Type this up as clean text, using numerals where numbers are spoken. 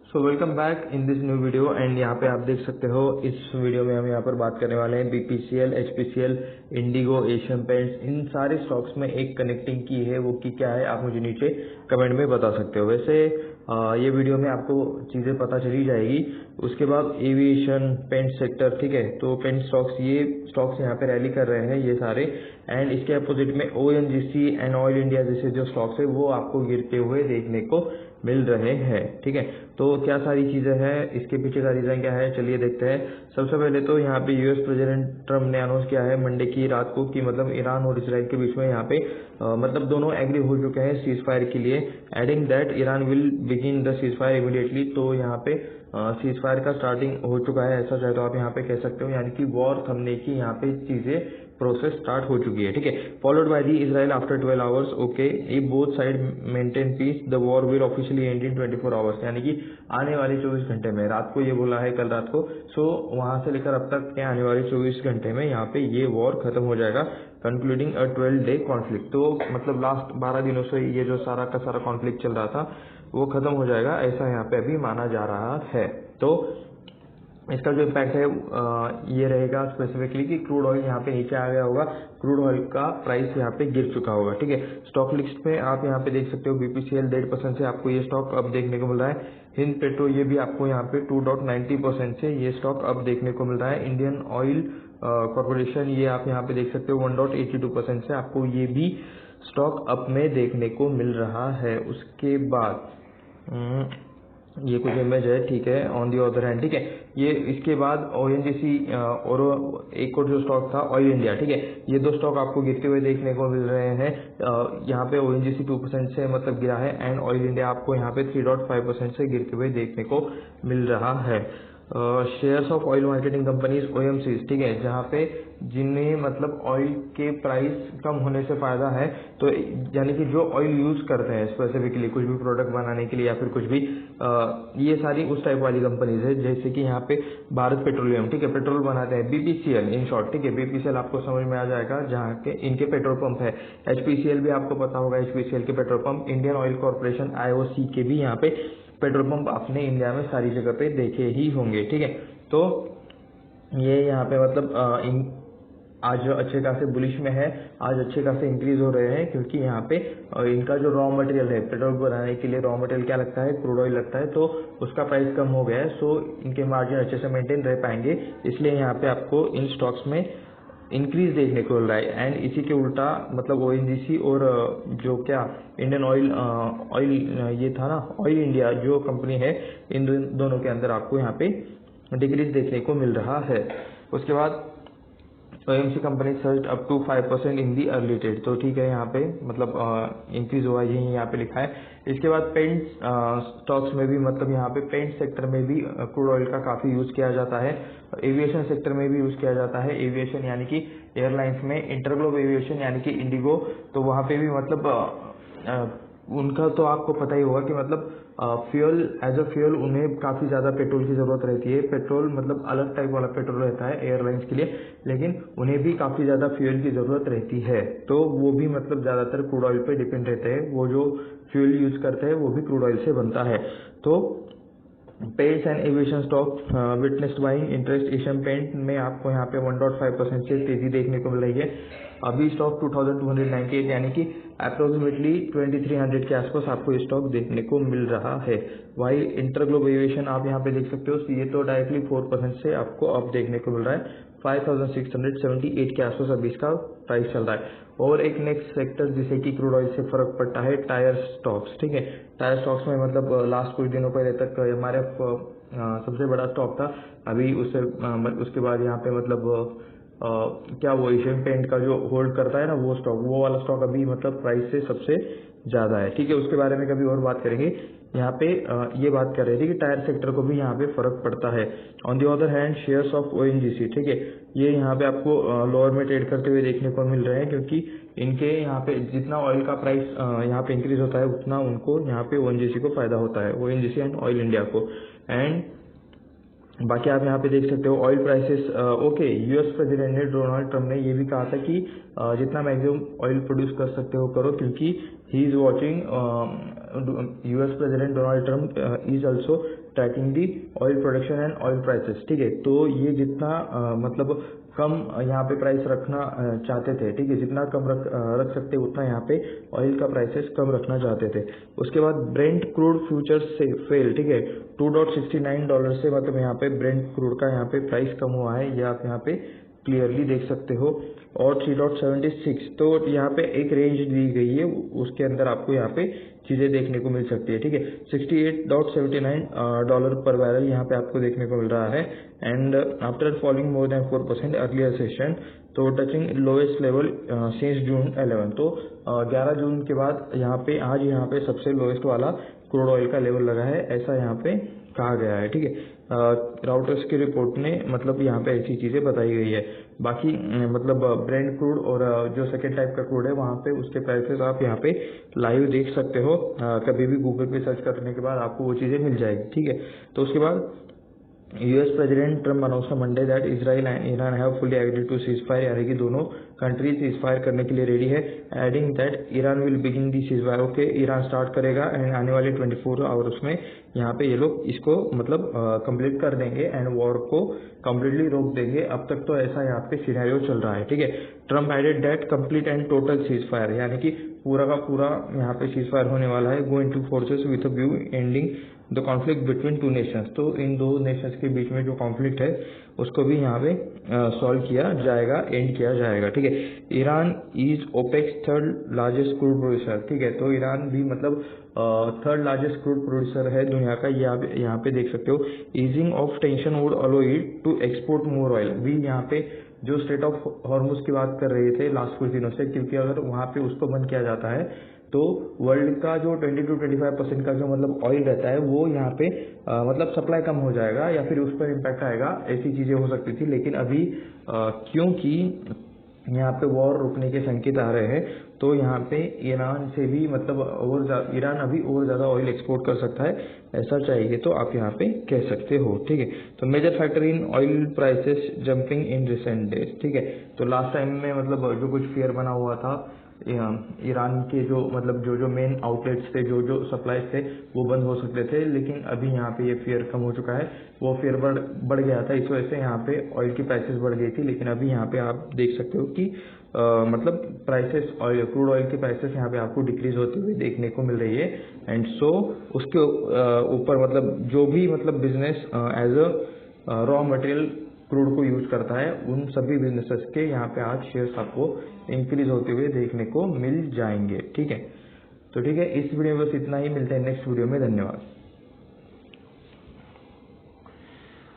So welcome back in this new video and यहाँ पे आप देख सकते हो इस वीडियो में हम यहाँ पर बात करने वाले हैं BPCL, HPCL, IndiGo, Asian Paints. इन सारे स्टॉक्स में एक कनेक्टिंग की है, वो की क्या है आप मुझे नीचे कमेंट में बता सकते हो। वैसे ये वीडियो में आपको चीज़ें पता चली जाएगी। उसके बाद एविएशन, पेंट सेक्टर, ठीक है, तो पेंट स्टॉक्स, ये स्टॉक्स यहाँ पे रैली कर रहे हैं ये सारे। एंड इसके अपोजिट में ओएनजीसी एंड ऑयल इंडिया जैसे जो स्टॉक्स है वो आपको गिरते हुए देखने को मिल रहे हैं, ठीक है। तो क्या सारी चीज़ें हैं, इसके पीछे का रीज़न क्या है, चलिए देखते हैं। सबसे पहले तो यहाँ पे यूएस प्रेसिडेंट ट्रम्प ने अनाउंस किया है मंडे की रात को कि मतलब ईरान और इसराइल के बीच में यहाँ पे मतलब दोनों एग्री हो चुके हैं सीज फायर के लिए। Adding that Iran will begin the cease fire immediately. तो यहाँ पे सीज फायर का स्टार्टिंग हो चुका है, ऐसा चाहे तो आप यहाँ पे कह सकते हो, यानी कि वॉर थमने की यहाँ पे चीज़ें प्रोसेस स्टार्ट हो चुकी है, ठीक है। Followed by the Israel after 12 hours. Okay, if both side maintain piece the war will officially and in 24 hours, यानी कि आने वाले 24 घंटे में। रात को ये बोला है, कल रात को। सो वहां से लेकर अब तक के आने वाले 24 घंटे में यहाँ पे ये वॉर खत्म हो जाएगा, कंक्लूडिंग अ 12-day कॉन्फ्लिक्ट। तो मतलब लास्ट 12 दिनों से ये जो सारा का सारा कॉन्फ्लिक्ट चल रहा था वो खत्म हो जाएगा, ऐसा यहाँ पे अभी माना जा रहा है। तो इसका जो इम्पैक्ट है ये रहेगा स्पेसिफिकली कि क्रूड ऑयल यहाँ पे नीचे आ गया होगा, क्रूड ऑयल का प्राइस यहाँ पे गिर चुका होगा, ठीक है। स्टॉक लिस्ट में आप यहाँ पे देख सकते हो बीपीसीएल 1.5% से आपको ये स्टॉक अब देखने को मिल रहा है। हिंद पेट्रो ये भी आपको यहाँ पे 2.90% से ये स्टॉक अब देखने को मिल रहा है। इंडियन ऑयल कॉर्पोरेशन ये आप यहाँ पे देख सकते हो 1.82% से आपको ये भी स्टॉक अप में देखने को मिल रहा है। उसके बाद ये कुछ इमेज है, ठीक है, ऑन दी अदर हैंड, ठीक है। ये इसके बाद ओएनजीसी और एक और जो स्टॉक था ऑयल इंडिया, ठीक है, ये दो स्टॉक आपको गिरते हुए देखने को मिल रहे हैं। यहाँ पे ओएनजीसी 2% से मतलब गिरा है एंड ऑयल इंडिया आपको यहाँ पे 3.5% से गिरते हुए देखने को मिल रहा है। Shares of oil marketing companies OMCs, ठीक है, जहाँ पे जिन्हें मतलब ऑयल के प्राइस कम होने से फायदा है, तो यानी कि जो ऑयल यूज करते हैं स्पेसिफिकली कुछ भी प्रोडक्ट बनाने के लिए या फिर कुछ भी ये सारी उस टाइप वाली कंपनीज है। जैसे कि यहाँ पे भारत पेट्रोलियम, ठीक है, पेट्रोल बनाते हैं, बीपीसीएल इन शॉर्ट, ठीक है, बीपीसीएल आपको समझ में आ जाएगा जहाँ के इनके पेट्रोल पंप है। एचपीसीएल भी आपको पता होगा, एचपीसीएल के petrol pump. Indian oil corporation IOC के भी यहाँ पे पेट्रोल पंप आपने इंडिया में सारी जगह पे देखे ही होंगे, ठीक है। तो ये यहाँ पे मतलब आज जो अच्छे खासे बुलिश में है, आज अच्छे खासे इंक्रीज हो रहे हैं, क्योंकि यहाँ पे इनका जो रॉ मटेरियल है, पेट्रोल बनाने के लिए रॉ मटेरियल क्या लगता है, क्रूड ऑयल लगता है, तो उसका प्राइस कम हो गया है। सो इनके मार्जिन अच्छे से मेंटेन रह पाएंगे, इसलिए यहाँ पे आपको इन स्टॉक्स में इंक्रीज देखने को मिल रहा है। एंड इसी के उल्टा मतलब ओएनजीसी और जो क्या इंडियन ऑयल ये था ना, ऑयल इंडिया जो कंपनी है, इन दोनों के अंदर आपको यहाँ पे डिक्रीज देखने को मिल रहा है। उसके बाद OMC company surge up to 5% in the early trade, तो ठीक है, यहाँ पे मतलब इंक्रीज हुआ, यही यहाँ पे लिखा है। इसके बाद पेंट स्टॉक्स में भी मतलब यहाँ पे पेंट सेक्टर में भी क्रूड ऑयल का काफी यूज किया जाता है। एविएशन सेक्टर में भी यूज किया जाता है। एविएशन यानी कि एयरलाइंस में इंटरग्लोब एविएशन यानी कि इंडिगो, तो वहाँ पे भी मतलब उनका तो आपको पता ही होगा कि मतलब फ्यूल एज अ फ्यूल उन्हें काफ़ी ज़्यादा पेट्रोल की ज़रूरत रहती है। पेट्रोल मतलब अलग टाइप वाला पेट्रोल रहता है एयरलाइंस के लिए, लेकिन उन्हें भी काफ़ी ज़्यादा फ्यूल की ज़रूरत रहती है। तो वो भी मतलब ज़्यादातर क्रूड ऑयल पे डिपेंड रहते हैं। वो जो फ्यूल यूज करते हैं वो भी क्रूड ऑयल से बनता है। तो paints and aviation stock witnessed buying interest Asian paint में आपको यहाँ पे 1.5% से तेजी देखने को मिल रही है। अभी स्टॉक 2298 यानी कि अप्रोक्सीमेटली 2300 के आसपास आपको स्टॉक देखने को मिल रहा है। वाई इंटरग्लोब एविएशन आप यहाँ पे देख सकते हो, ये तो डायरेक्टली 4% से आपको अब देखने को मिल रहा है। 5678 के आसपास अभी इसका प्राइस चल रहा है। और एक नेक्स्ट सेक्टर जिसे कि क्रूड ऑयल से फर्क पड़ता है, टायर स्टॉक्स, ठीक है। टायर स्टॉक्स में मतलब लास्ट कुछ दिनों पहले तक हमारे सबसे बड़ा स्टॉक था, अभी उसके बाद यहाँ पे मतलब क्या वो एशियन पेंट का जो होल्ड करता है ना वो स्टॉक, वो वाला स्टॉक अभी मतलब प्राइस से सबसे ज्यादा है, ठीक है। उसके बारे में कभी और बात करेंगे। यहाँ पे ये बात कर रहे थे कि टायर सेक्टर को भी यहाँ पे फर्क पड़ता है। On the other hand shares of ONGC, ठीक है, ये यहाँ पे आपको लोअर में ट्रेड करते हुए देखने को मिल रहे हैं, क्योंकि इनके यहाँ पे जितना ऑयल का प्राइस यहाँ पे इंक्रीज होता है उतना उनको यहाँ पे ओएनजीसी को फायदा होता है, ओएनजीसी एंड ऑयल इंडिया को। एंड बाकी आप यहाँ पे देख सकते हो oil prices. Okay, US president ने डोनाल्ड ट्रम्प ने ये भी कहा था कि जितना मैक्सिमम ऑयल प्रोड्यूस कर सकते हो करो, क्योंकि he is watching US president Donald Trump is also tracking the oil production and oil prices. ठीक है, तो ये जितना मतलब कम यहाँ पे प्राइस रखना चाहते थे, ठीक है, जितना कम रख सकते उतना यहाँ पे ऑयल का प्राइसेस कम रखना चाहते थे। उसके बाद ब्रेंट क्रूड फ्यूचर्स से फेल, ठीक है, $2.69 से मतलब यहाँ पे ब्रेंट क्रूड का यहाँ पे प्राइस कम हुआ है, ये आप यहाँ पे क्लियरली देख सकते हो। और 3.76, तो यहाँ पे एक रेंज दी गई है, उसके अंदर आपको यहाँ पे चीजें देखने को मिल सकती है। ठीक है, $68.79 पर बैरल यहाँ पे आपको देखने को मिल रहा है। And after falling more than 4% earlier session, तो touching lowest level since June 11, तो 11 जून के बाद यहाँ पे आज यहाँ पे सबसे लोएस्ट वाला क्रूड ऑयल का लेवल लगा है, ऐसा यहाँ पे कहा गया है। ठीक है, राउटर्स की रिपोर्ट ने मतलब यहाँ पे ऐसी चीजें बताई गई है। बाकी मतलब ब्रेंट क्रूड और जो सेकेंड टाइप का क्रूड है वहाँ पे उसके प्राइसेस आप यहाँ पे लाइव देख सकते हो, कभी भी गूगल पे सर्च करने के बाद आपको वो चीजें मिल जाएगी। ठीक है, तो उसके बाद US president Trump announce Monday that Israel and Iran have fully agreed to ceasefire, यानी कि दोनों कंट्रीज सीज फायर करने के लिए रेडी है। Adding that Iran will begin the cease fire, okay, Iran start करेगा एंड आने वाले 24 आवर्स में यहाँ पे ये लोग इसको मतलब कंप्लीट कर देंगे एंड वॉर को कंप्लीटली रोक देंगे। अब तक तो ऐसा यहाँ पे सिनेरियो चल रहा है। ठीक है, Trump added that complete and total ceasefire, यानी कि पूरा का पूरा यहाँ पे सीज फायर होने वाला है। Go into forces with a view ending the conflict between two nations, तो इन दो नेशंस के बीच में जो कॉन्फ्लिक्ट है उसको भी यहाँ पे सॉल्व किया जाएगा, एंड किया जाएगा। ठीक है, Iran is opex third largest crude producer. ठीक है, तो ईरान भी मतलब थर्ड लार्जेस्ट क्रूड प्रोड्यूसर है दुनिया का, ये आप यहाँ पे देख सकते हो। Easing of tension would allow it to export more oil, भी यहाँ पे जो स्ट्रेट ऑफ हॉर्मुज की बात कर रहे थे लास्ट कुछ दिनों से, क्योंकि अगर वहाँ पे उसको बंद किया जाता है तो वर्ल्ड का जो 20 to 25% का जो मतलब ऑयल रहता है वो यहाँ पे मतलब सप्लाई कम हो जाएगा या फिर उस पर इम्पैक्ट आएगा, ऐसी चीजें हो सकती थी। लेकिन अभी क्योंकि यहाँ पे वॉर रुकने के संकेत आ रहे हैं, तो यहाँ पे ईरान से भी मतलब और ईरान अभी और ज्यादा ऑयल एक्सपोर्ट कर सकता है, ऐसा चाहिए तो आप यहाँ पे कह सकते हो। ठीक है, तो major factor in oil prices jumping in recent days. ठीक है, तो लास्ट टाइम में मतलब जो कुछ फियर बना हुआ था ईरान के जो मतलब जो मेन आउटलेट्स थे, जो सप्लाईज थे वो बंद हो सकते थे, लेकिन अभी यहाँ पे ये फियर कम हो चुका है। वो फियर बढ़ गया था, इस वजह से यहाँ पे ऑयल की प्राइसेस बढ़ गई थी, लेकिन अभी यहाँ पे आप देख सकते हो कि मतलब प्राइसेस ऑयल क्रूड ऑयल की प्राइसेस यहाँ पे आपको डिक्रीज होती हुई देखने को मिल रही है। एंड सो उसके ऊपर मतलब जो भी मतलब business as a raw material crude को यूज करता है, उन सभी बिजनेसेस के यहाँ पे आज शेयर्स आपको इंक्रीज होते हुए देखने को मिल जाएंगे। ठीक है, तो ठीक है, इस वीडियो में बस इतना ही, मिलते हैं नेक्स्ट वीडियो में, धन्यवाद।